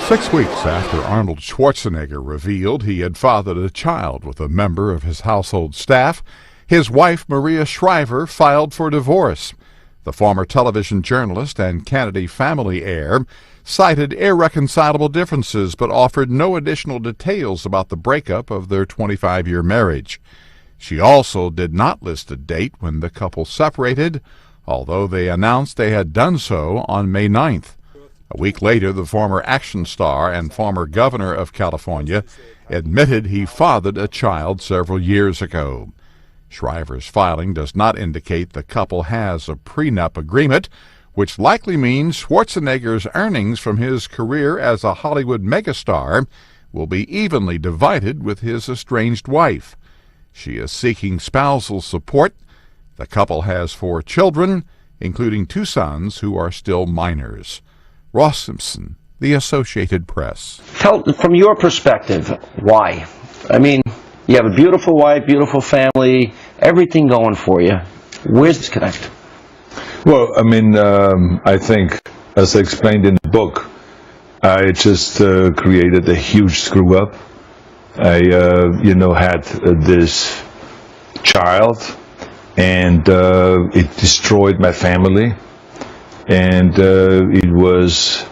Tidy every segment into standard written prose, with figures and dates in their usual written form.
6 weeks after Arnold Schwarzenegger revealed he had fathered a child with a member of his household staff, his wife Maria Shriver filed for divorce. The former television journalist and Kennedy family heir cited irreconcilable differences but offered no additional details about the breakup of their 25-year marriage. She also did not list a date when the couple separated, although they announced they had done so on May 9th. A week later, the former action star and former governor of California admitted he fathered a child several years ago. Shriver's filing does not indicate the couple has a prenup agreement, which likely means Schwarzenegger's earnings from his career as a Hollywood megastar will be evenly divided with his estranged wife. She is seeking spousal support. The couple has 4 children, including 2 sons who are still minors. Ross Simpson, The Associated Press. From your perspective, why? I mean, you have a beautiful wife, beautiful family, everything going for you. Where's this connect? Well, I mean, I think, as I explained in the book, I just created a huge screw-up. I, had this child, and it destroyed my family. And it was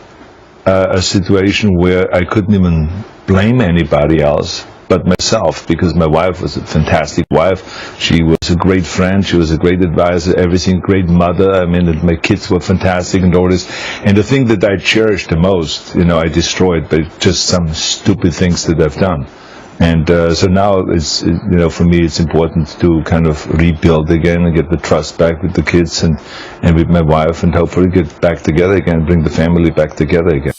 a situation where I couldn't even blame anybody else but myself, because my wife was a fantastic wife. She was a great friend. She was a great advisor, everything, great mother. I mean, my kids were fantastic and all this. And the thing that I cherished the most, I destroyed by just some stupid things that I've done. And so now it's, for me, it's important to kind of rebuild again and get the trust back with the kids and with my wife, and hopefully get back together again, bring the family back together again.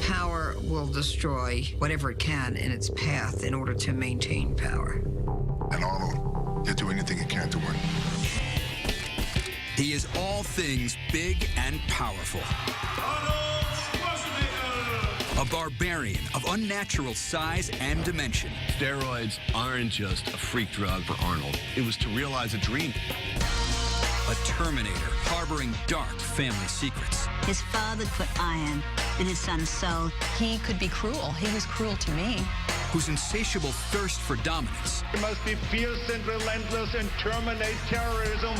Power will destroy whatever it can in its path in order to maintain power. And Arnold, he'll do anything he can to win. He is all things big and powerful. A barbarian of unnatural size and dimension. Steroids aren't just a freak drug for Arnold. It was to realize a dream. A Terminator harboring dark family secrets. His father put iron in his son's soul. He could be cruel. He was cruel to me. Whose insatiable thirst for dominance. He must be fierce and relentless and terminate terrorism.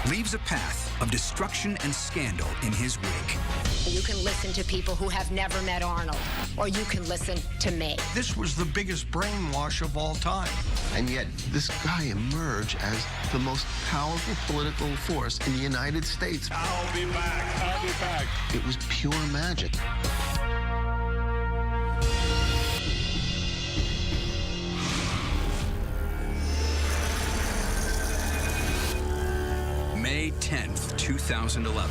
Leaves a path of destruction and scandal in his wake. You can listen to people who have never met Arnold, or you can listen to me. This was the biggest brainwash of all time. And yet, this guy emerged as the most powerful political force in the United States. I'll be back. It was pure magic. May 10th, 2011.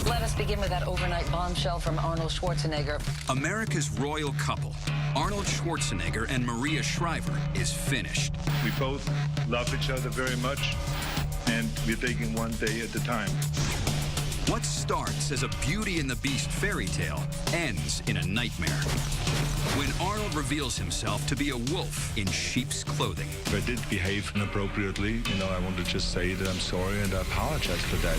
Let us begin with that overnight bombshell from Arnold Schwarzenegger. America's royal couple, Arnold Schwarzenegger and Maria Shriver, is finished. We both love each other very much, and we're taking one day at a time. What starts as a Beauty and the Beast fairy tale ends in a nightmare. When Arnold reveals himself to be a wolf in sheep's clothing. If I did behave inappropriately, I want to just say that I'm sorry and I apologize for that.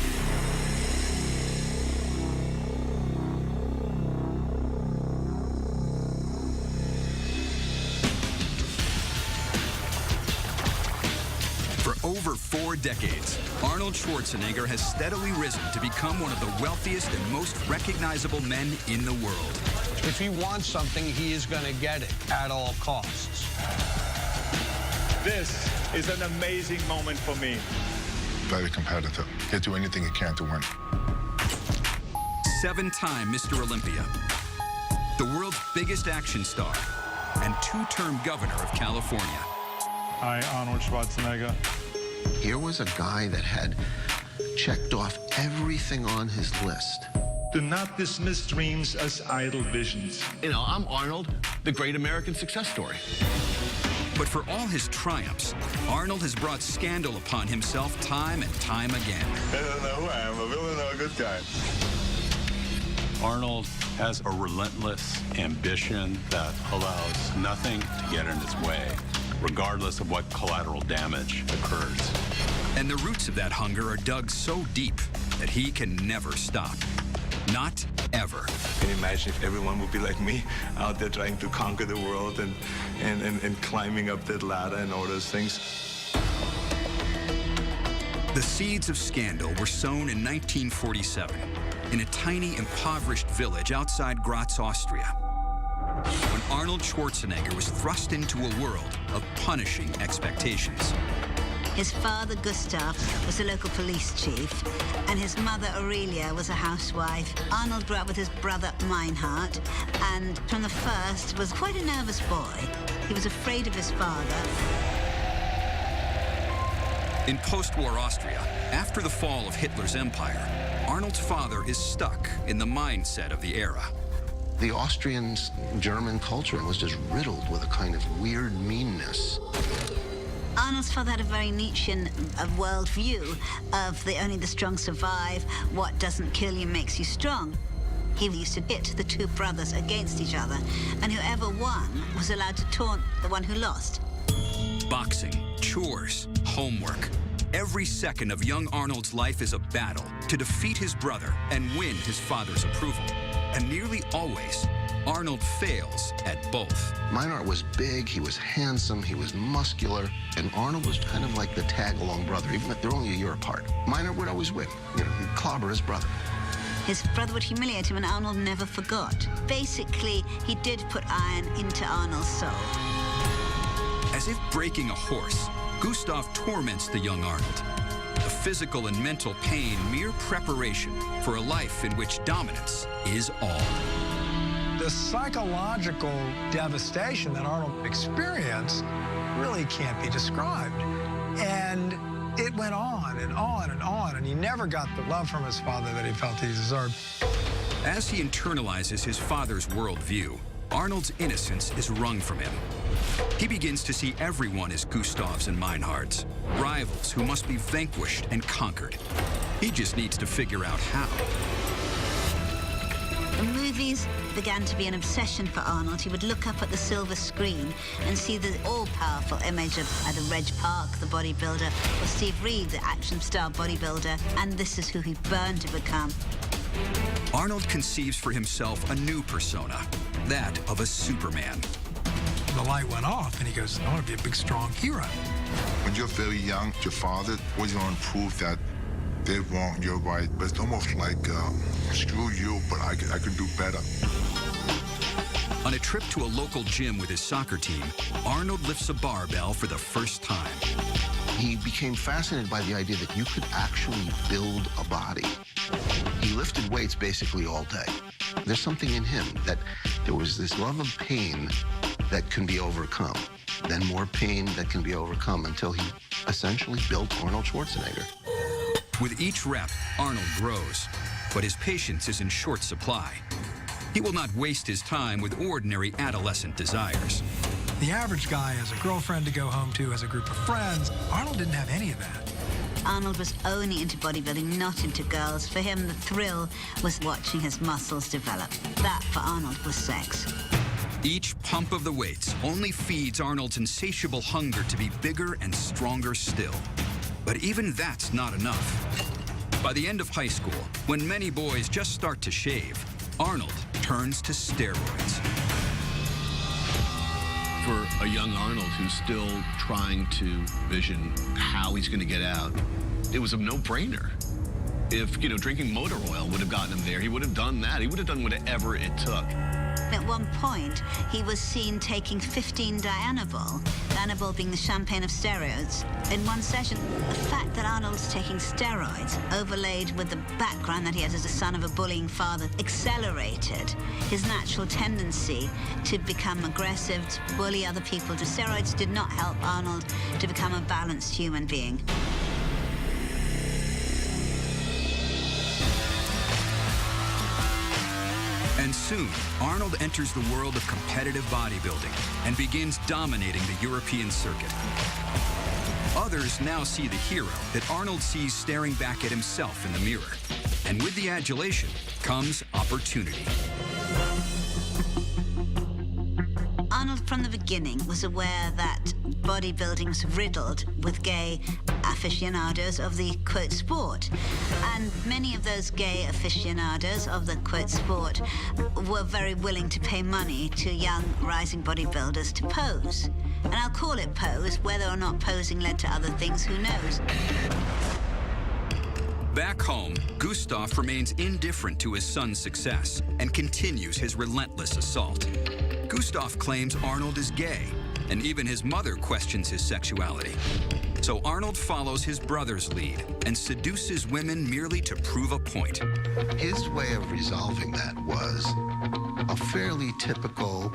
For over 4 decades, Arnold Schwarzenegger has steadily risen to become one of the wealthiest and most recognizable men in the world. If he wants something, he is going to get it at all costs. This is an amazing moment for me. Very competitive. He'll do anything he can to win. 7-time Mr. Olympia, the world's biggest action star, and 2-term governor of California. I, Arnold Schwarzenegger. Here was a guy that had checked off everything on his list. Do not dismiss dreams as idle visions. I'm Arnold, the great American success story. But for all his triumphs, Arnold has brought scandal upon himself time and time again. I don't know who I am, a villain or a good guy. Arnold has a relentless ambition that allows nothing to get in his way, regardless of what collateral damage occurs. And the roots of that hunger are dug so deep that he can never stop. Not ever. Can you imagine if everyone would be like me, out there trying to conquer the world and climbing up that ladder and all those things? The seeds of scandal were sown in 1947 in a tiny, impoverished village outside Graz, Austria, when Arnold Schwarzenegger was thrust into a world of punishing expectations. His father, Gustav, was a local police chief, and his mother, Aurelia, was a housewife. Arnold grew up with his brother, Meinhard, and from the first was quite a nervous boy. He was afraid of his father. In post-war Austria, after the fall of Hitler's empire, Arnold's father is stuck in the mindset of the era. The Austrian German culture was just riddled with a kind of weird meanness. Arnold's father had a very Nietzschean worldview of only the strong survive, what doesn't kill you makes you strong. He used to pit the two brothers against each other, and whoever won was allowed to taunt the one who lost. Boxing, chores, homework. Every second of young Arnold's life is a battle to defeat his brother and win his father's approval. And nearly always, Arnold fails at both. Meinhard was big, he was handsome, he was muscular, and Arnold was kind of like the tag-along brother, even if they're only a year apart. Meinhard would always win, he'd clobber his brother. His brother would humiliate him, and Arnold never forgot. Basically, he did put iron into Arnold's soul. As if breaking a horse, Gustav torments the young Arnold. The physical and mental pain, mere preparation for a life in which dominance is all. The psychological devastation that Arnold experienced really can't be described. And it went on and on and on, and he never got the love from his father that he felt he deserved. As he internalizes his father's worldview, Arnold's innocence is wrung from him. He begins to see everyone as Gustavs and Meinhards, rivals who must be vanquished and conquered. He just needs to figure out how. The movies began to be an obsession for Arnold. He would look up at the silver screen and see the all-powerful image of either Reg Park, the bodybuilder, or Steve Reed, the action star bodybuilder, and this is who he burned to become. Arnold conceives for himself a new persona, that of a Superman. The light went off, and he goes, I want to be a big, strong hero. When you're very young, your father was going to prove that they're wrong, you're right. But it's almost like, screw you, but I could do better. On a trip to a local gym with his soccer team, Arnold lifts a barbell for the first time. He became fascinated by the idea that you could actually build a body. He lifted weights basically all day. There's something in him that there was this love of pain that can be overcome, then more pain that can be overcome until he essentially built Arnold Schwarzenegger. With each rep, Arnold grows, but his patience is in short supply. He will not waste his time with ordinary adolescent desires. The average guy has a girlfriend to go home to, has a group of friends. Arnold didn't have any of that. Arnold was only into bodybuilding, not into girls. For him, the thrill was watching his muscles develop. That, for Arnold, was sex. Each pump of the weights only feeds Arnold's insatiable hunger to be bigger and stronger still. But even that's not enough. By the end of high school, when many boys just start to shave, Arnold turns to steroids. For a young Arnold who's still trying to vision how he's going to get out, it was a no-brainer. If, drinking motor oil would have gotten him there, he would have done that. He would have done whatever it took. At one point, he was seen taking 15 Dianabol, Dianabol being the champagne of steroids, in one session. The fact that Arnold's taking steroids, overlaid with the background that he has as a son of a bullying father, accelerated his natural tendency to become aggressive, to bully other people. The steroids did not help Arnold to become a balanced human being. And soon, Arnold enters the world of competitive bodybuilding and begins dominating the European circuit. Others now see the hero that Arnold sees staring back at himself in the mirror. And with the adulation comes opportunity. Arnold, from from the beginning was aware that bodybuilding's riddled with gay aficionados of the, quote, sport. And many of those gay aficionados of the, quote, sport were very willing to pay money to young rising bodybuilders to pose. And I'll call it pose. Whether or not posing led to other things, who knows? Back home, Gustav remains indifferent to his son's success and continues his relentless assault. Gustav claims Arnold is gay, and even his mother questions his sexuality. So Arnold follows his brother's lead and seduces women merely to prove a point. His way of resolving that was a fairly typical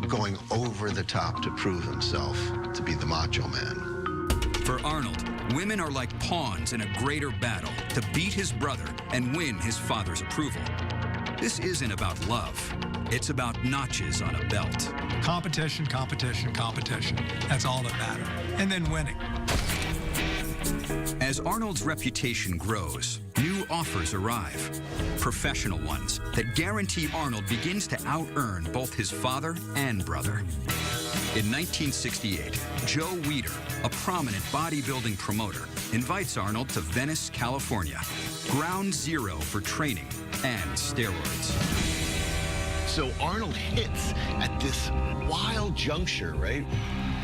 going over the top to prove himself to be the macho man. For Arnold, women are like pawns in a greater battle to beat his brother and win his father's approval. This isn't about love. It's about notches on a belt. Competition, competition, competition. That's all that matters. And then winning. As Arnold's reputation grows, new offers arrive. Professional ones that guarantee Arnold begins to out-earn both his father and brother. In 1968, Joe Weider, a prominent bodybuilding promoter, invites Arnold to Venice, California, ground zero for training and steroids. So Arnold hits at this wild juncture, right?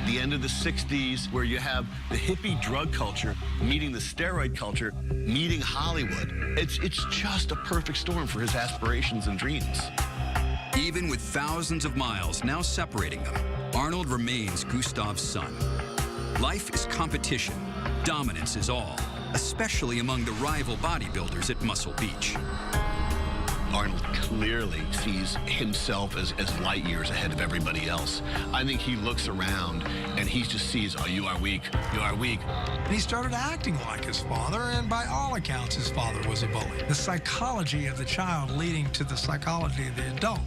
The end of the 60s, where you have the hippie drug culture meeting the steroid culture, meeting Hollywood. It's just a perfect storm for his aspirations and dreams. Even with thousands of miles now separating them, Arnold remains Gustav's son. Life is competition. Dominance is all, especially among the rival bodybuilders at Muscle Beach. Arnold clearly sees himself as light years ahead of everybody else. I think he looks around and he just sees, oh, you are weak, you are weak. And he started acting like his father, and by all accounts, his father was a bully. The psychology of the child leading to the psychology of the adult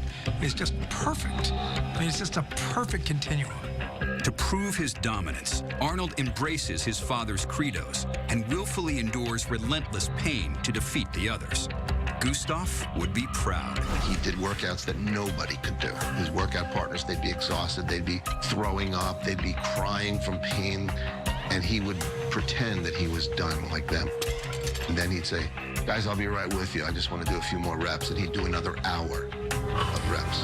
is just perfect. I mean, it's just a perfect continuum. To prove his dominance, Arnold embraces his father's credos and willfully endures relentless pain to defeat the others. Gustav would be proud. He did workouts that nobody could do. His workout partners, they'd be exhausted, they'd be throwing up, they'd be crying from pain, and he would pretend that he was done like them. And then he'd say, guys, I'll be right with you. I just want to do a few more reps. And he'd do another hour of reps.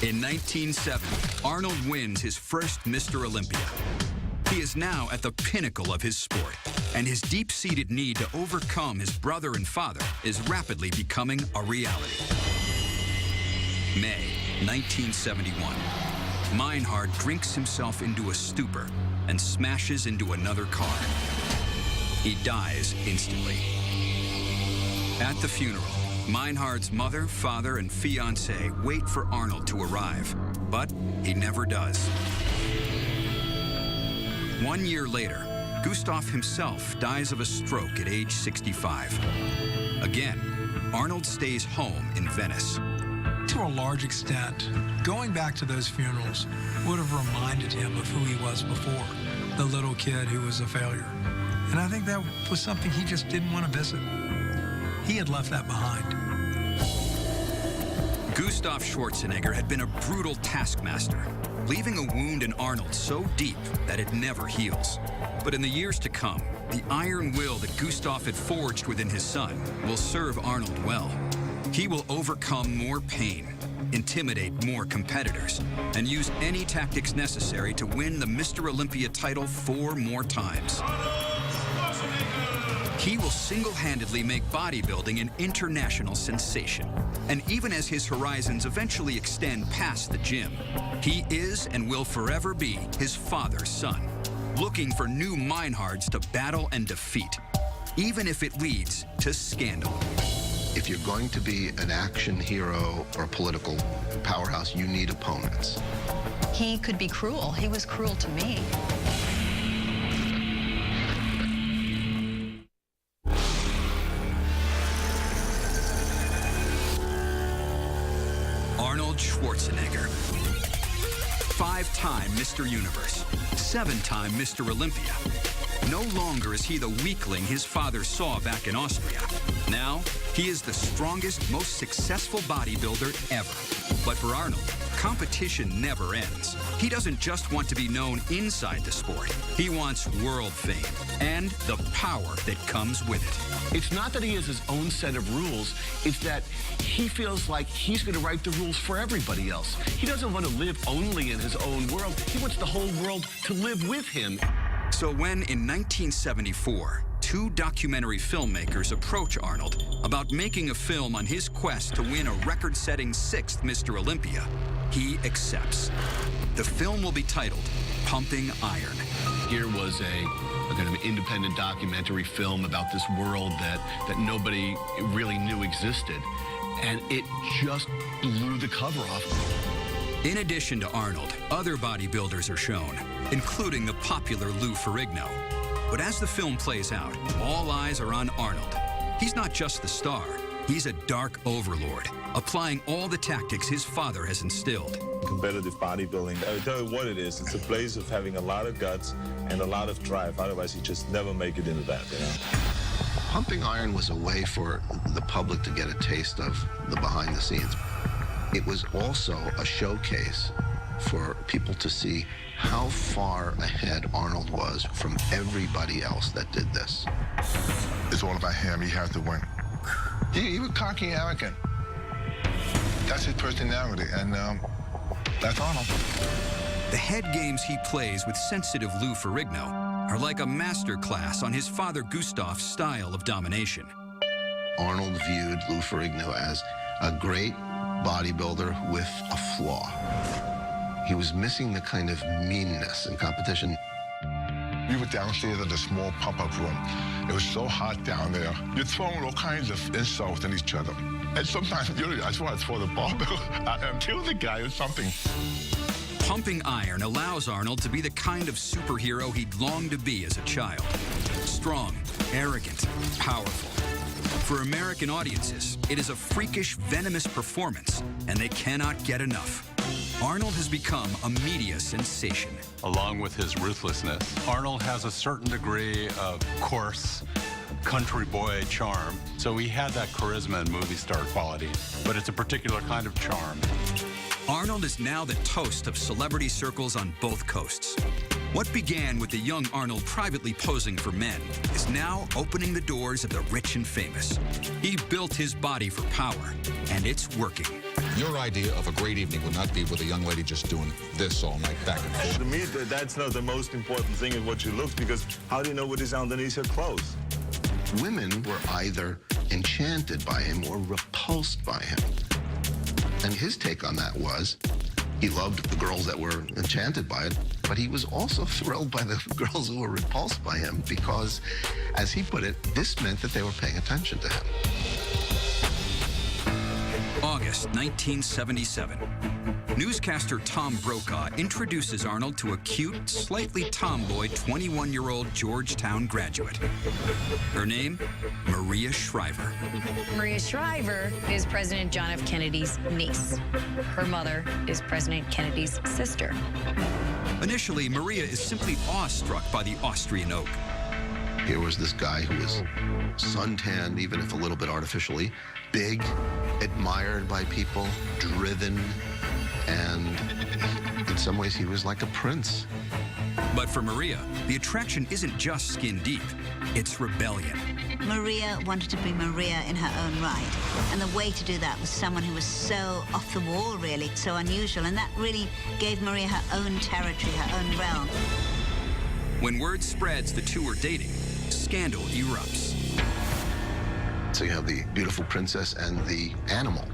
In 1970, Arnold wins his first Mr. Olympia. He is now at the pinnacle of his sport, and his deep-seated need to overcome his brother and father is rapidly becoming a reality. May 1971. Meinhard drinks himself into a stupor and smashes into another car. He dies instantly. At the funeral, Meinhard's mother, father, and fiancé wait for Arnold to arrive, but he never does. 1 year later, Gustav himself dies of a stroke at age 65. Again, Arnold stays home in Venice. To a large extent, going back to those funerals would have reminded him of who he was before, the little kid who was a failure. And I think that was something he just didn't want to visit. He had left that behind. Gustav Schwarzenegger had been a brutal taskmaster, leaving a wound in Arnold so deep that it never heals. But in the years to come, the iron will that Gustav had forged within his son will serve Arnold well. He will overcome more pain, intimidate more competitors, and use any tactics necessary to win the Mr. Olympia title 4 more times. He will single-handedly make bodybuilding an international sensation. And even as his horizons eventually extend past the gym, he is and will forever be his father's son, looking for new Meinhards to battle and defeat, even if it leads to scandal. If you're going to be an action hero or a political powerhouse, you need opponents. He could be cruel. He was cruel to me. Arnold Schwarzenegger, 5-time Mr. Universe, 7-time Mr. Olympia. No longer is he the weakling his father saw back in Austria. Now, he is the strongest, most successful bodybuilder ever. But for Arnold, competition never ends. He doesn't just want to be known inside the sport. He wants world fame and the power that comes with it. It's not that he has his own set of rules, it's that he feels like he's going to write the rules for everybody else. He doesn't want to live only in his own world. He wants the whole world to live with him. So when, in 1974, two documentary filmmakers approach Arnold about making a film on his quest to win a record-setting 6th Mr. Olympia, he accepts. The film will be titled Pumping Iron. Here was a kind of independent documentary film about this world that nobody really knew existed, and it just blew the cover off. In addition to Arnold, other bodybuilders are shown, including the popular Lou Ferrigno. But as the film plays out, all eyes are on Arnold. He's not just the star, he's a dark overlord, applying all the tactics his father has instilled. Competitive bodybuilding, I'll tell you what it is. It's a place of having a lot of guts and a lot of drive. Otherwise, you just never make it into that, you know? Pumping Iron was a way for the public to get a taste of the behind the scenes. It was also a showcase for people to see how far ahead Arnold was from everybody else that did this. It's all about him. He has to win. He was cocky and arrogant. That's his personality, and that's Arnold. The head games he plays with sensitive Lou Ferrigno are like a master class on his father Gustav's style of domination. Arnold viewed Lou Ferrigno as a great bodybuilder with a flaw. He was missing the kind of meanness in competition. We were downstairs at a small pump-up room. It was so hot down there. You're throwing all kinds of insults at each other. And sometimes, I just want to throw the barbell and kill the guy or something. Pumping Iron allows Arnold to be the kind of superhero he'd longed to be as a child. Strong, arrogant, powerful. For American audiences, it is a freakish, venomous performance, and they cannot get enough. Arnold has become a media sensation. Along with his ruthlessness, Arnold has a certain degree of coarse country boy charm. So he had that charisma and movie star quality, but it's a particular kind of charm. Arnold is now the toast of celebrity circles on both coasts. What began with the young Arnold privately posing for men is now opening the doors of the rich and famous. He built his body for power, and it's working. Your idea of a great evening would not be with a young lady just doing this all night, back and forth. To me, that's not the most important thing in what you look, because how do you know what is underneath your clothes? Women were either enchanted by him or repulsed by him. And his take on that was, he loved the girls that were enchanted by it, but he was also thrilled by the girls who were repulsed by him because, as he put it, this meant that they were paying attention to him. August 1977. Newscaster Tom Brokaw introduces Arnold to a cute, slightly tomboy 21-year-old Georgetown graduate. Her name, Malia Shriver. Maria Shriver is President John F. Kennedy's niece. Her mother is President Kennedy's sister. Initially, Maria is simply awestruck by the Austrian oak. Here was this guy who was suntanned, even if a little bit artificially, big, admired by people, driven, and in some ways he was like a prince. But for Maria, the attraction isn't just skin deep, it's rebellion. Maria wanted to be Maria in her own right, and the way to do that was someone who was so off the wall, really, so unusual, and that really gave Maria her own territory, her own realm. When word spreads the two are dating, scandal erupts. So you have the beautiful princess and the animal,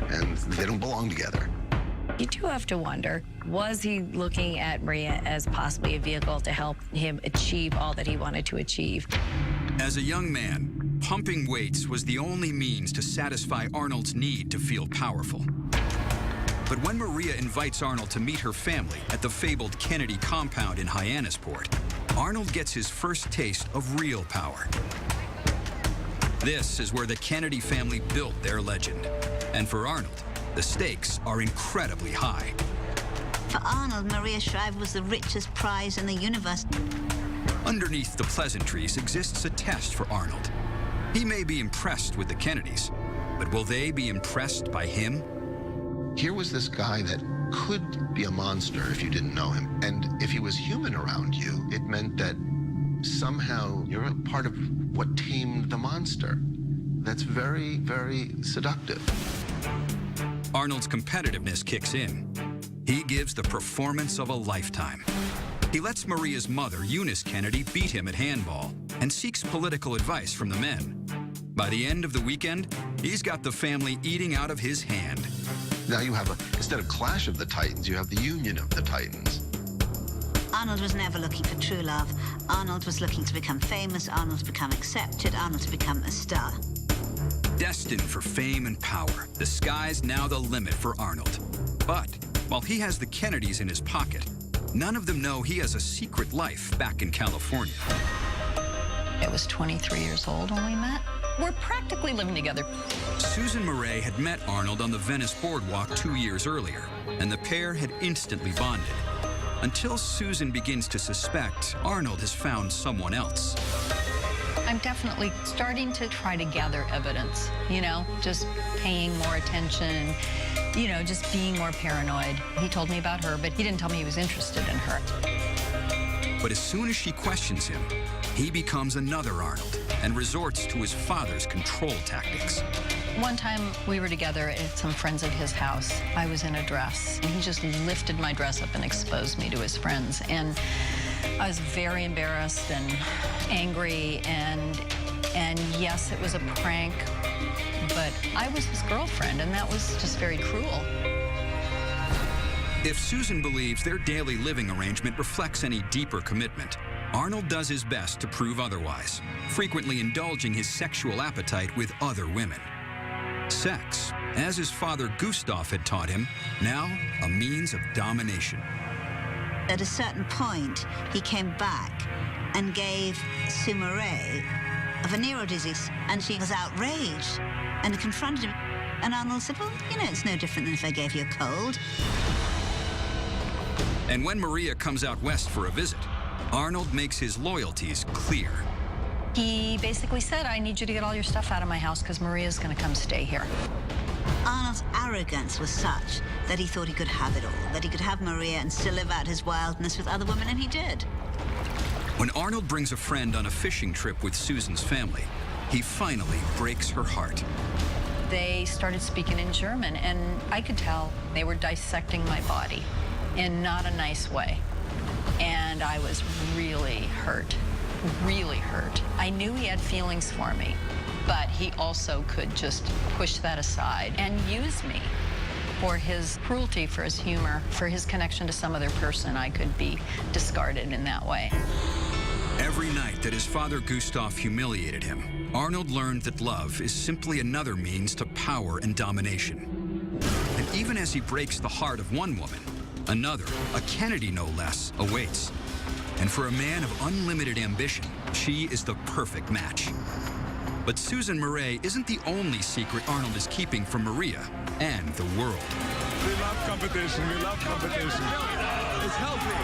and they don't belong together. You do have to wonder, was he looking at Maria as possibly a vehicle to help him achieve all that he wanted to achieve? As a young man, pumping weights was the only means to satisfy Arnold's need to feel powerful. But when Maria invites Arnold to meet her family at the fabled Kennedy compound in Hyannisport, Arnold gets his first taste of real power. This is where the Kennedy family built their legend. And for Arnold, the stakes are incredibly high. For Arnold, Maria Shriver was the richest prize in the universe. Underneath the pleasantries exists a test for Arnold. He may be impressed with the Kennedys, but will they be impressed by him? Here was this guy that could be a monster if you didn't know him. And if he was human around you, it meant that somehow you're a part of what tamed the monster. That's very, very seductive. Arnold's competitiveness kicks in. He gives the performance of a lifetime. He lets Maria's mother, Eunice Kennedy, beat him at handball and seeks political advice from the men. By the end of the weekend, he's got the family eating out of his hand. Now you have instead of Clash of the Titans, you have the Union of the Titans. Arnold was never looking for true love. Arnold was looking to become famous, Arnold to become accepted, Arnold to become a star. Destined for fame and power, the sky's now the limit for Arnold. But while he has the Kennedys in his pocket, none of them know he has a secret life back in California. I was 23 years old when we met. We're practically living together. Susan Murray had met Arnold on the Venice boardwalk 2 years earlier, and the pair had instantly bonded. Until Susan begins to suspect Arnold has found someone else. I'm definitely starting to try to gather evidence, you know, just paying more attention, you know, just being more paranoid. He told me about her, but he didn't tell me he was interested in her. But as soon as she questions him, he becomes another Arnold and resorts to his father's control tactics. One time we were together at some friends of his house. I was in a dress, and he just lifted my dress up and exposed me to his friends. And I was very embarrassed and angry, and yes, it was a prank, but I was his girlfriend, and that was just very cruel. If Susan believes their daily living arrangement reflects any deeper commitment, Arnold does his best to prove otherwise, frequently indulging his sexual appetite with other women. Sex, as his father Gustav had taught him, now a means of domination. At a certain point, he came back and gave Sue Murray a venereal disease, and she was outraged and confronted him. And Arnold said, well, you know, it's no different than if I gave you a cold. And when Maria comes out west for a visit, Arnold makes his loyalties clear. He basically said, I need you to get all your stuff out of my house because Maria's going to come stay here. Arnold's arrogance was such that he thought he could have it all, that he could have Maria and still live out his wildness with other women, and he did. When Arnold brings a friend on a fishing trip with Susan's family, he finally breaks her heart. They started speaking in German, and I could tell they were dissecting my body in not a nice way. And I was really hurt, really hurt. I knew he had feelings for me, but he also could just push that aside and use me for his cruelty, for his humor, for his connection to some other person. I could be discarded in that way. Every night that his father Gustav humiliated him, Arnold learned that love is simply another means to power and domination. And even as he breaks the heart of one woman, another, a Kennedy no less, awaits. And for a man of unlimited ambition, she is the perfect match. But Susan Murray isn't the only secret Arnold is keeping from Maria and the world. We love competition, we love competition. It's healthy.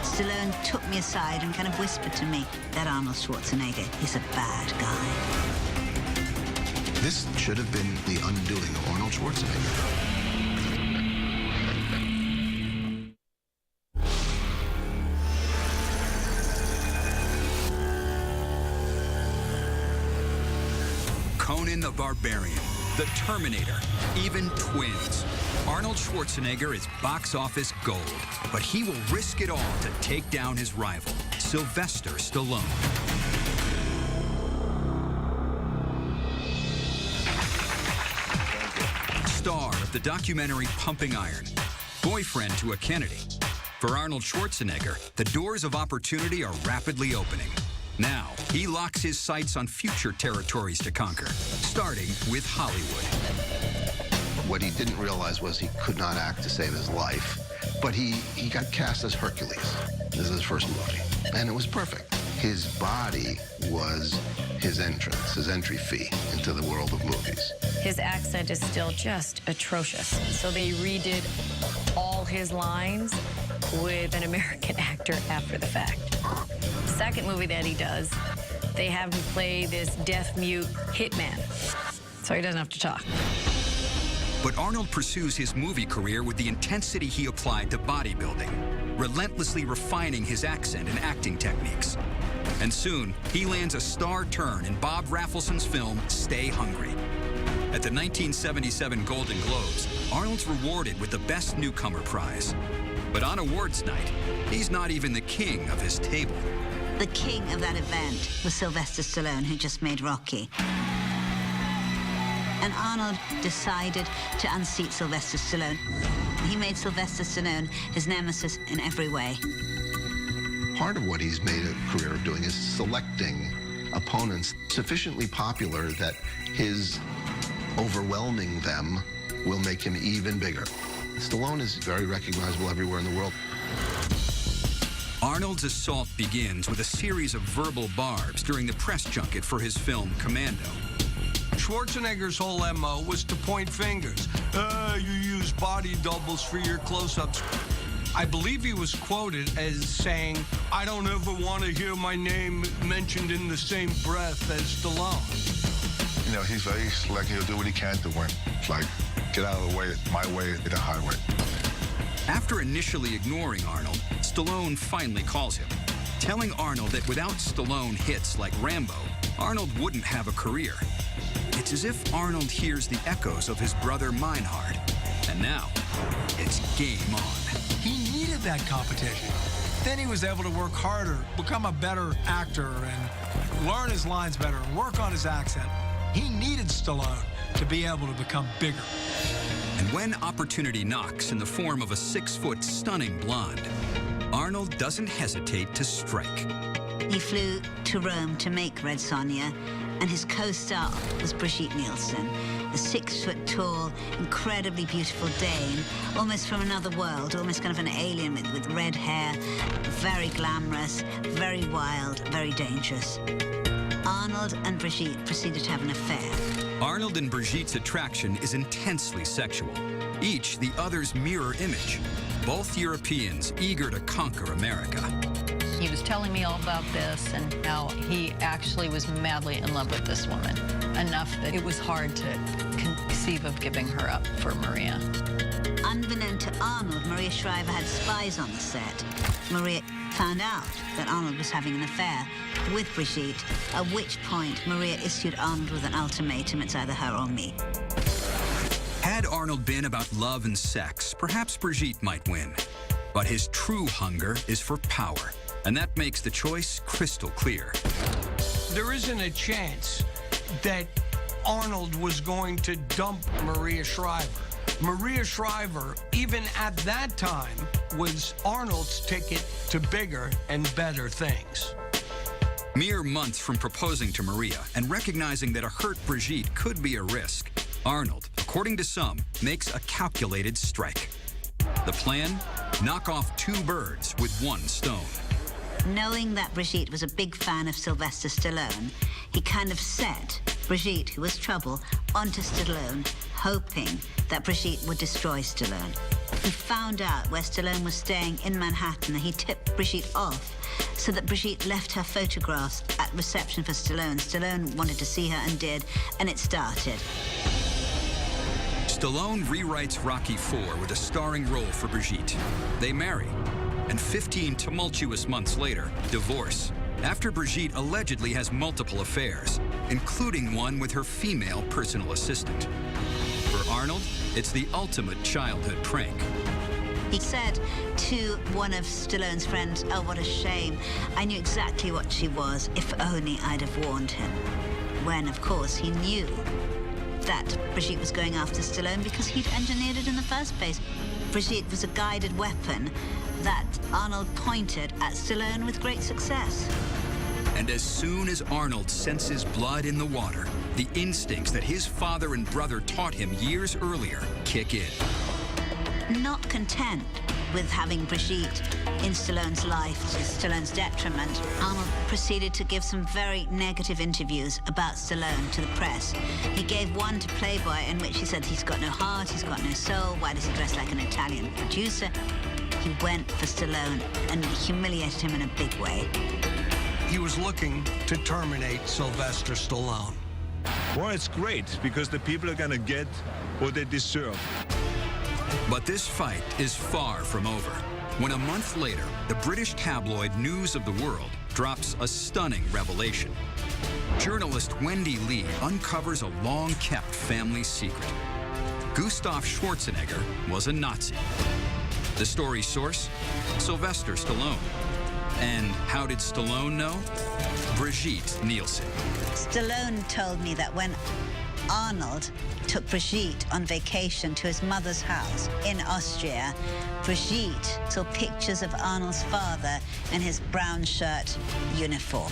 Stallone took me aside and kind of whispered to me that Arnold Schwarzenegger is a bad guy. This should have been the undoing of Arnold Schwarzenegger. Conan the Barbarian, the Terminator, even twins. Arnold Schwarzenegger is box office gold, but he will risk it all to take down his rival, Sylvester Stallone. Star of the documentary Pumping Iron, boyfriend to a Kennedy. For Arnold Schwarzenegger, the doors of opportunity are rapidly opening. Now, he locks his sights on future territories to conquer, starting with Hollywood. What he didn't realize was he could not act to save his life, but he got cast as Hercules. This is his first movie, and it was perfect. His body was his entrance, his entry fee into the world of movies. His accent is still just atrocious. So they redid all his lines with an American actor after the fact. The second movie that he does, They have him play this deaf-mute hitman, so he doesn't have to talk. But Arnold pursues his movie career with the intensity he applied to bodybuilding, relentlessly refining his accent and acting techniques. And soon, he lands a star turn in Bob Raffleson's film, Stay Hungry. At the 1977 Golden Globes, Arnold's rewarded with the Best Newcomer prize. But on awards night, he's not even the king of his table. The king of that event was Sylvester Stallone, who just made Rocky. And Arnold decided to unseat Sylvester Stallone. He made Sylvester Stallone his nemesis in every way. Part of what he's made a career of doing is selecting opponents sufficiently popular that his overwhelming them will make him even bigger. Stallone is very recognizable everywhere in the world. Arnold's assault begins with a series of verbal barbs during the press junket for his film Commando. Schwarzenegger's whole MO was to point fingers. You use body doubles for your close-ups. I believe he was quoted as saying, I don't ever want to hear my name mentioned in the same breath as Stallone. You know, he's very slick. He'll do what he can to win. It's like, get out of the way, my way, the highway. After initially ignoring Arnold, Stallone finally calls him, telling Arnold that without Stallone hits like Rambo, Arnold wouldn't have a career. It's as if Arnold hears the echoes of his brother Meinhard. And now, it's game on. He needed that competition. Then he was able to work harder, become a better actor, and learn his lines better, and work on his accent. He needed Stallone to be able to become bigger. And when opportunity knocks in the form of a 6-foot stunning blonde, Arnold doesn't hesitate to strike. He flew to Rome to make Red Sonja, and his co-star was Brigitte Nielsen, a 6-foot-tall, incredibly beautiful Dane, almost from another world, almost kind of an alien with red hair, very glamorous, very wild, very dangerous. Arnold and Brigitte proceeded to have an affair. Arnold and Brigitte's attraction is intensely sexual, each the other's mirror image, both Europeans eager to conquer America. He was telling me all about this and how he actually was madly in love with this woman, enough that it was hard to conceive of giving her up for Maria. Unbeknown to Arnold, Maria Shriver had spies on the set. Maria found out that Arnold was having an affair with Brigitte, at which point Maria issued Arnold with an ultimatum: it's either her or me. Had Arnold been about love and sex, perhaps Brigitte might win. But his true hunger is for power, and that makes the choice crystal clear. There isn't a chance that Arnold was going to dump Maria Shriver. Maria Shriver, even at that time, was Arnold's ticket to bigger and better things. Mere months from proposing to Maria and recognizing that a hurt Brigitte could be a risk, Arnold, according to some, makes a calculated strike. The plan? Knock off 2 birds with 1 stone. Knowing that Brigitte was a big fan of Sylvester Stallone, he kind of set Brigitte, who was trouble, onto Stallone, hoping that Brigitte would destroy Stallone. He found out where Stallone was staying in Manhattan, and he tipped Brigitte off so that Brigitte left her photographs at reception for Stallone. Stallone wanted to see her and did, and it started. Stallone rewrites Rocky IV with a starring role for Brigitte. They marry, and 15 tumultuous months later, divorce, after Brigitte allegedly has multiple affairs, including one with her female personal assistant. For Arnold, it's the ultimate childhood prank. He said to one of Stallone's friends, "Oh, what a shame. I knew exactly what she was. If only I'd have warned him." When, of course, he knew that Brigitte was going after Stallone because he'd engineered it in the first place. Brigitte was a guided weapon that Arnold pointed at Stallone with great success. And as soon as Arnold senses blood in the water, the instincts that his father and brother taught him years earlier kick in. Not content with having Brigitte in Stallone's life to Stallone's detriment, Arnold proceeded to give some very negative interviews about Stallone to the press. He gave one to Playboy in which he said he's got no heart, he's got no soul, why does he dress like an Italian producer? He went for Stallone and humiliated him in a big way. he was looking to terminate Sylvester Stallone. Well, it's great because the people are going to get what they deserve. But this fight is far from over. When a month later, the British tabloid News of the World drops a stunning revelation. Journalist Wendy Lee uncovers a long-kept family secret. Gustav Schwarzenegger was a Nazi. The story's source? Sylvester Stallone. And how did Stallone know? Brigitte Nielsen. Stallone told me that when Arnold took Brigitte on vacation to his mother's house in Austria, Brigitte saw pictures of Arnold's father in his brown shirt uniform.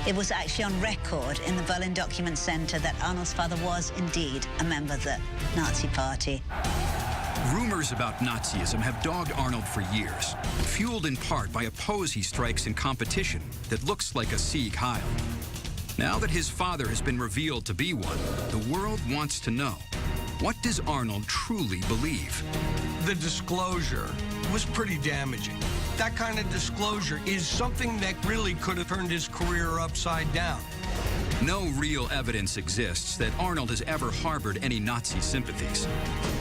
It was actually on record in the Berlin Document Center that Arnold's father was indeed a member of the Nazi Party. Rumors about Nazism have dogged Arnold for years, fueled in part by a pose he strikes in competition that looks like a Sieg Heil. Now that his father has been revealed to be one, the world wants to know, what does Arnold truly believe? The disclosure was pretty damaging. That kind of disclosure is something that really could have turned his career upside down. No real evidence exists that Arnold has ever harbored any Nazi sympathies.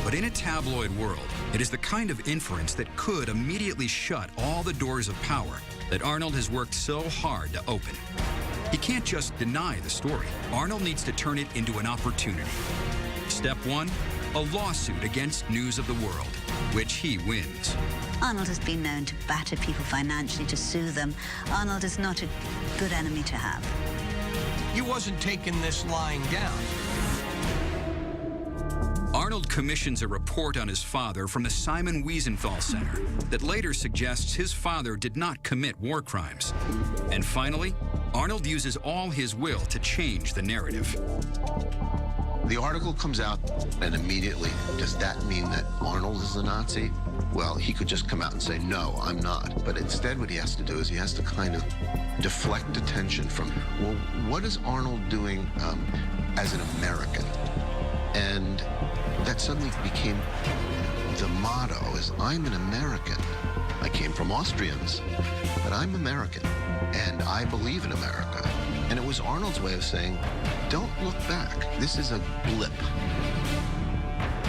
But in a tabloid world, it is the kind of inference that could immediately shut all the doors of power that Arnold has worked so hard to open. He can't just deny the story. Arnold needs to turn it into an opportunity. Step one, a lawsuit against News of the World, which he wins. Arnold has been known to batter people financially to sue them. Arnold is not a good enemy to have. He wasn't taking this lying down. Arnold commissions a report on his father from the Simon Wiesenthal Center that later suggests his father did not commit war crimes. And finally, Arnold uses all his will to change the narrative. The article comes out, and immediately, does that mean that Arnold is a Nazi? Well, he could just come out and say, no, I'm not. But instead, what he has to do is he has to kind of deflect attention from, well, what is Arnold doing as an American? And that suddenly became the motto is, I'm an American. I came from Austrians, but I'm American, and I believe in America. And it was Arnold's way of saying, don't look back. This is a blip.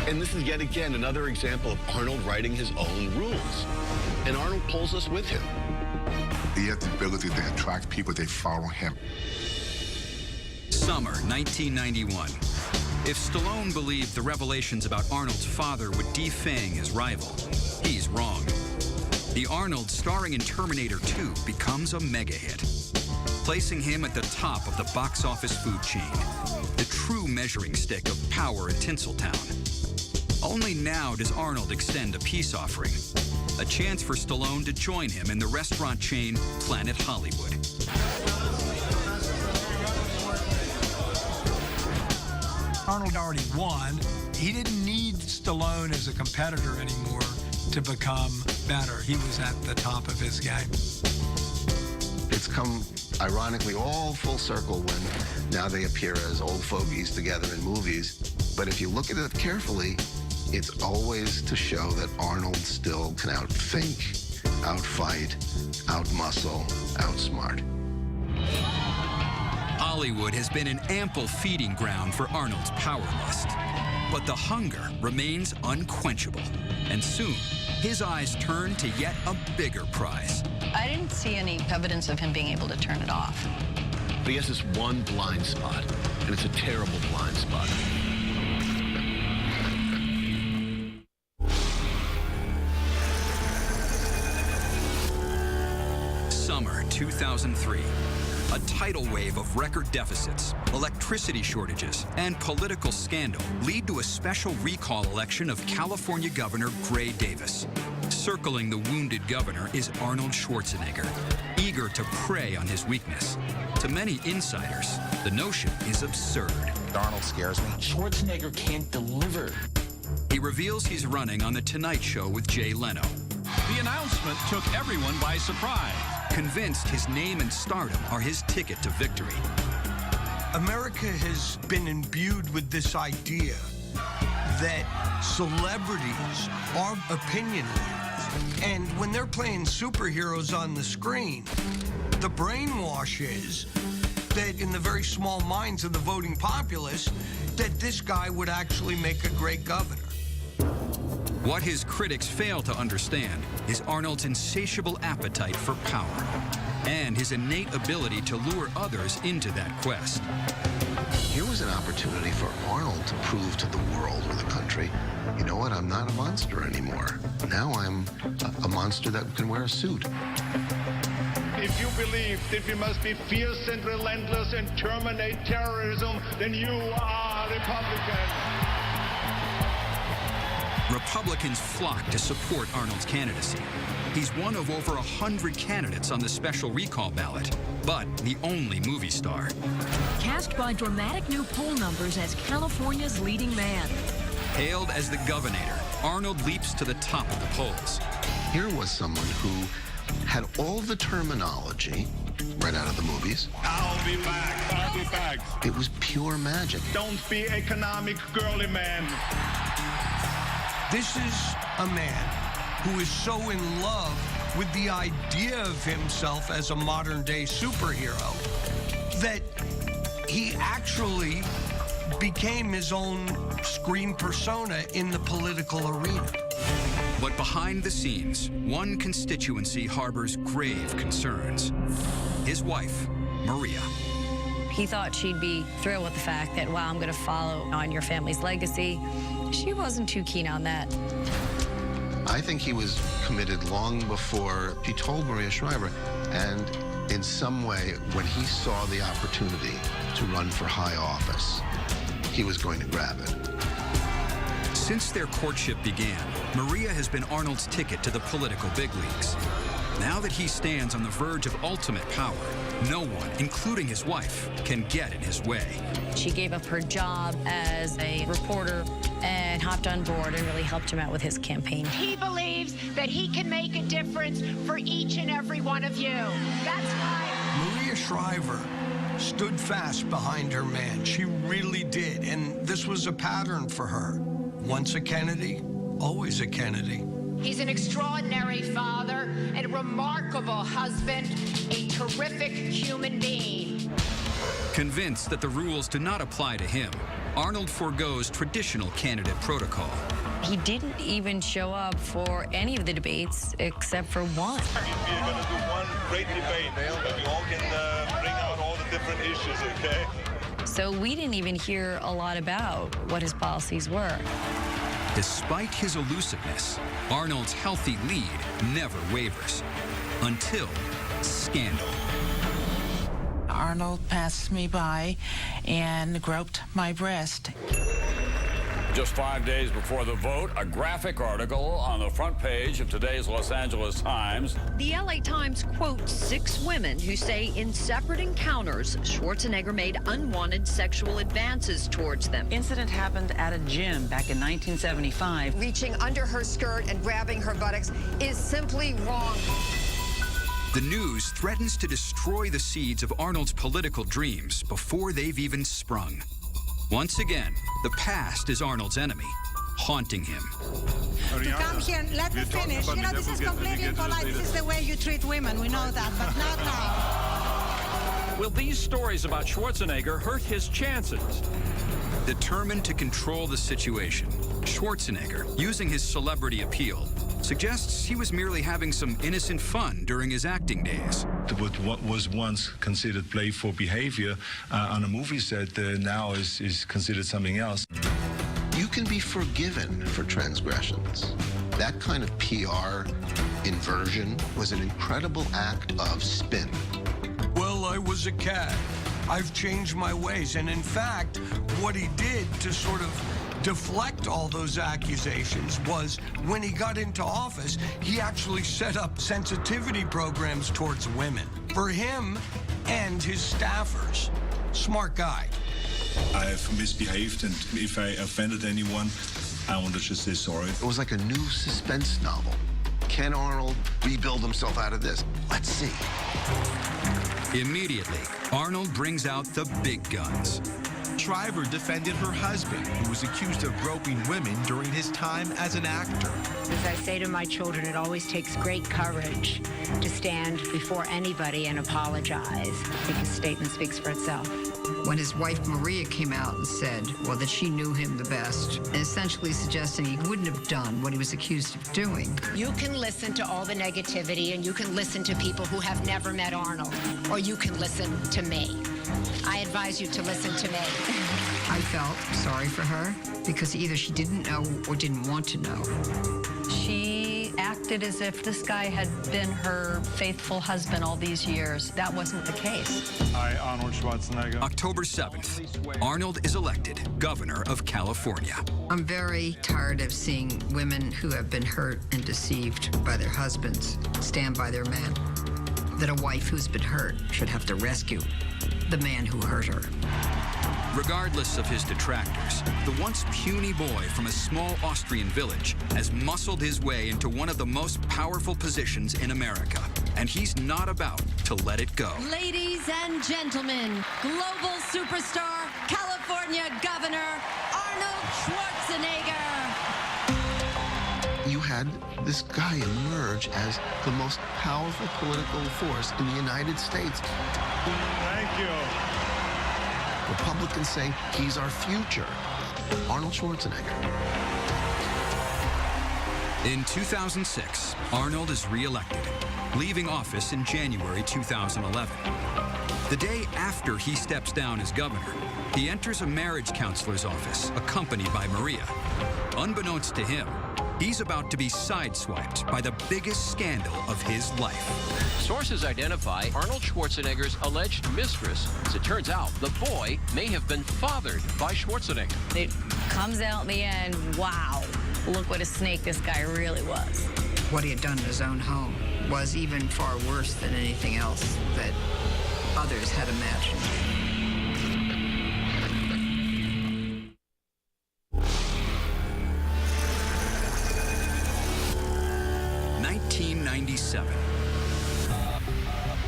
And this is yet again another example of Arnold writing his own rules. And Arnold pulls us with him. He has the ability to attract people, they follow him. Summer 1991. If Stallone believed the revelations about Arnold's father would defang his rival, he's wrong. The Arnold starring in Terminator 2 becomes a mega hit, placing him at the top of the box office food chain, the true measuring stick of power in Tinseltown. Only now does Arnold extend a peace offering, a chance for Stallone to join him in the restaurant chain Planet Hollywood. Arnold already won. He didn't need Stallone as a competitor anymore to become better. He was at the top of his game. It's come, ironically, all full circle when now they appear as old fogies together in movies. But if you look at it carefully, it's always to show that Arnold still can outthink, outfight, outmuscle, outsmart. Hollywood has been an ample feeding ground for Arnold's power lust. But the hunger remains unquenchable. And soon, his eyes turn to yet a bigger prize. I didn't see any evidence of him being able to turn it off. But he has this one blind spot, and it's a terrible blind spot. Summer 2003. A tidal wave of record deficits, electricity shortages, and political scandal lead to a special recall election of California Governor Gray Davis. Circling the wounded governor is Arnold Schwarzenegger, eager to prey on his weakness. To many insiders, the notion is absurd. Arnold scares me. Schwarzenegger can't deliver. He reveals he's running on The Tonight Show with Jay Leno. The announcement took everyone by surprise. Convinced his name and stardom are his ticket to victory. America has been imbued with this idea that celebrities are opinion leaders. And when they're playing superheroes on the screen, the brainwash is that in the very small minds of the voting populace, that this guy would actually make a great governor. What his critics fail to understand is Arnold's insatiable appetite for power and his innate ability to lure others into that quest. Here was an opportunity for Arnold to prove to the world or the country, you know what, I'm not a monster anymore. Now I'm a monster that can wear a suit. If you believe that we must be fierce and relentless and terminate terrorism, then you are Republican. Republicans flock to support Arnold's candidacy. He's one of over 100 candidates on the special recall ballot, but the only movie star. Cast by dramatic new poll numbers as California's leading man. Hailed as the governor, Arnold leaps to the top of the polls. Here was someone who had all the terminology right out of the movies. I'll be back. I'll be back. It was pure magic. Don't be economic girly man. This is a man who is so in love with the idea of himself as a modern-day superhero that he actually became his own screen persona in the political arena. But behind the scenes, one constituency harbors grave concerns. His wife, Maria. He thought she'd be thrilled with the fact that, wow, I'm going to follow on your family's legacy. She wasn't too keen on that. I think he was committed long before he told Maria Shriver, and in some way, when he saw the opportunity to run for high office, he was going to grab it. Since their courtship began, Maria has been Arnold's ticket to the political big leagues. Now that he stands on the verge of ultimate power, no one, including his wife, can get in his way. She gave up her job as a reporter and hopped on board and really helped him out with his campaign. He believes that he can make a difference for each and every one of you. That's why Maria Shriver stood fast behind her man. She really did, and this was a pattern for her. Once a Kennedy, always a Kennedy. he's an extraordinary father and a remarkable husband, a terrific human being. Convinced that the rules do not apply to him, Arnold forgoes traditional candidate protocol. He didn't even show up for any of the debates except for one. We're going to do one great debate, where we all can bring out all the different issues, okay? So we didn't even hear a lot about what his policies were. Despite his elusiveness, Arnold's healthy lead never wavers. Until scandal. Arnold passed me by and groped my breast. Just 5 days before the vote, a graphic article on the front page of today's Los Angeles Times. The LA Times quotes 6 women who say in separate encounters, Schwarzenegger made unwanted sexual advances towards them. Incident happened at a gym back in 1975. Reaching under her skirt and grabbing her buttocks is simply wrong. The news threatens to destroy the seeds of Arnold's political dreams before they've even sprung. Once again, the past is Arnold's enemy, haunting him. To come here, let me finish. You know, this is completely impolite. This is the way you treat women. We know that, but not now. Will these stories about Schwarzenegger hurt his chances? Determined to control the situation, Schwarzenegger, using his celebrity appeal, suggests he was merely having some innocent fun during his acting days. What was once considered playful behavior on a movie set now is considered something else. You can be forgiven for transgressions. That kind of PR inversion was an incredible act of spin. Well, I was a cat. I've changed my ways. And in fact, what he did to sort of deflect all those accusations was when he got into office, he actually set up sensitivity programs towards women. For him and his staffers, smart guy. I have misbehaved, and if I offended anyone, I want to just say sorry. It was like a new suspense novel. Can Arnold rebuild himself out of this? Let's see. Immediately, Arnold brings out the big guns. Shriver defended her husband, who was accused of groping women during his time as an actor. As I say to my children, it always takes great courage to stand before anybody and apologize. I think his statement speaks for itself. When his wife Maria came out and said, well, that she knew him the best, and essentially suggesting he wouldn't have done what he was accused of doing. You can listen to all the negativity, and you can listen to people who have never met Arnold, or you can listen to me. I advise you to listen to me. I felt sorry for her because either she didn't know or didn't want to know. She acted as if this guy had been her faithful husband all these years. That wasn't the case. I, Arnold Schwarzenegger. October 7th, Arnold is elected governor of California. I'm very tired of seeing women who have been hurt and deceived by their husbands stand by their man. That a wife who's been hurt should have to rescue the man who hurt her. Regardless of his detractors, the once puny boy from a small Austrian village has muscled his way into one of the most powerful positions in America, and he's not about to let it go. Ladies and gentlemen, global superstar, California Governor, Arnold Schwarzenegger. You had this guy emerge as the most powerful political force in the United States. Thank you. Republicans say he's our future. Arnold Schwarzenegger. In 2006, Arnold is re-elected, leaving office in January 2011. The day after he steps down as governor, he enters a marriage counselor's office, accompanied by Maria. Unbeknownst to him, he's about to be sideswiped by the biggest scandal of his life. Sources identify Arnold Schwarzenegger's alleged mistress. As it turns out, the boy may have been fathered by Schwarzenegger. It comes out in the end, wow, look what a snake this guy really was. What he had done in his own home was even far worse than anything else that others had imagined.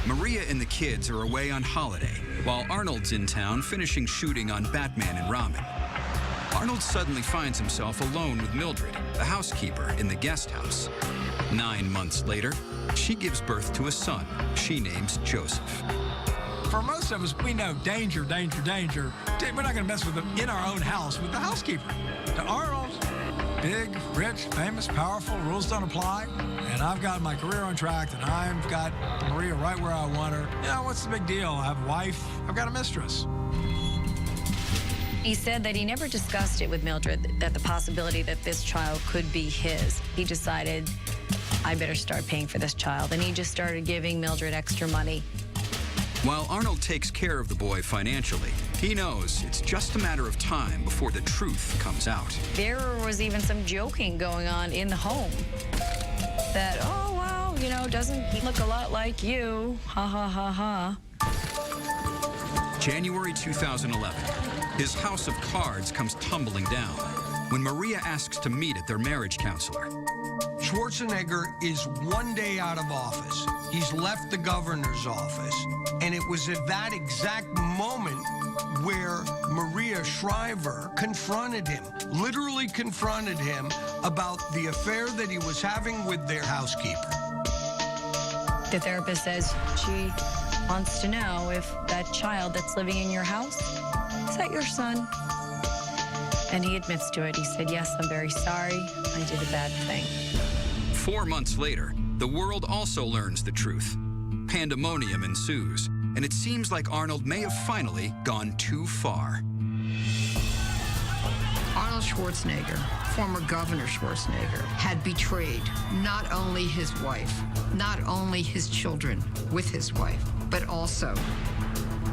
Maria and the kids are away on holiday, while Arnold's in town finishing shooting on Batman and Ramen. Arnold suddenly finds himself alone with Mildred, the housekeeper, in the guest house. 9 months later, she gives birth to a son she names Joseph. For most of us, we know danger, danger, danger. We're not going to mess with them in our own house with the housekeeper. To Arnold, big, rich, famous, powerful, rules don't apply. And I've got my career on track, and I've got Maria right where I want her. You know, what's the big deal? I have a wife, I've got a mistress. He said that he never discussed it with Mildred, that the possibility that this child could be his. He decided, I better start paying for this child. And he just started giving Mildred extra money. While Arnold takes care of the boy financially, he knows it's just a matter of time before the truth comes out. There was even some joking going on in the home. That, oh, wow, you know, doesn't he look a lot like you? Ha, ha, ha, ha. January 2011, his house of cards comes tumbling down when Maria asks to meet at their marriage counselor. Schwarzenegger is 1 day out of office. He's left the governor's office. And it was at that exact moment where Maria Shriver confronted him, literally confronted him about the affair that he was having with their housekeeper. The therapist says she wants to know if that child that's living in your house, is that your son? And he admits to it. He said, yes, I'm very sorry. I did a bad thing. 4 months later, the world also learns the truth. Pandemonium ensues, and it seems like Arnold may have finally gone too far. Arnold Schwarzenegger, former Governor Schwarzenegger, had betrayed not only his wife, not only his children with his wife, but also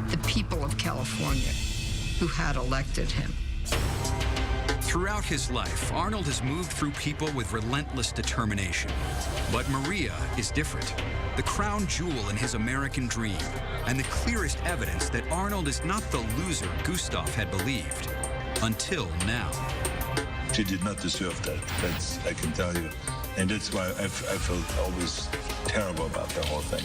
the people of California who had elected him. Throughout his life, Arnold has moved through people with relentless determination. But Maria is different. The crown jewel in his American dream, and the clearest evidence that Arnold is not the loser Gustav had believed. Until now. She did not deserve that. That's, I can tell you. And that's why I felt always terrible about the whole thing.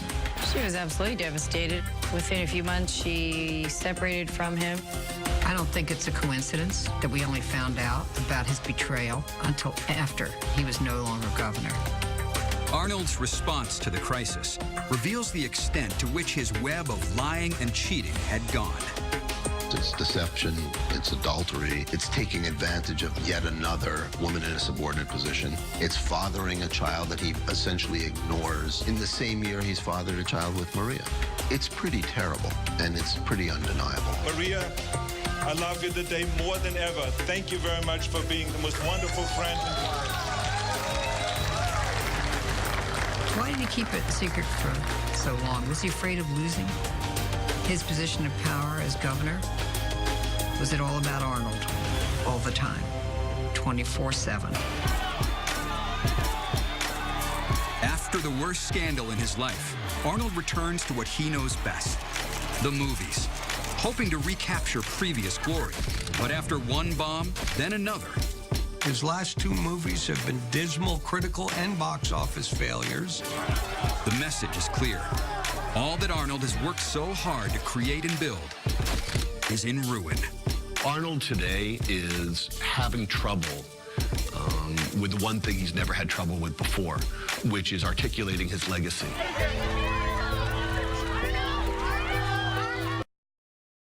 She was absolutely devastated. Within a few months, she separated from him. I don't think it's a coincidence that we only found out about his betrayal until after he was no longer governor. Arnold's response to the crisis reveals the extent to which his web of lying and cheating had gone. It's deception, it's adultery, it's taking advantage of yet another woman in a subordinate position. It's fathering a child that he essentially ignores. In the same year, he's fathered a child with Maria. It's pretty terrible, and it's pretty undeniable. Maria, I love you today more than ever. Thank you very much for being the most wonderful friend and wife. Why did he keep it secret for so long? Was he afraid of losing his position of power as governor? Was it all about Arnold all the time, 24/7? After the worst scandal in his life, Arnold returns to what he knows best, the movies, hoping to recapture previous glory. But after one bomb, then another. His last two movies have been dismal critical and box office failures. The message is clear. All that Arnold has worked so hard to create and build is in ruin. Arnold today is having trouble with one thing he's never had trouble with before, which is articulating his legacy.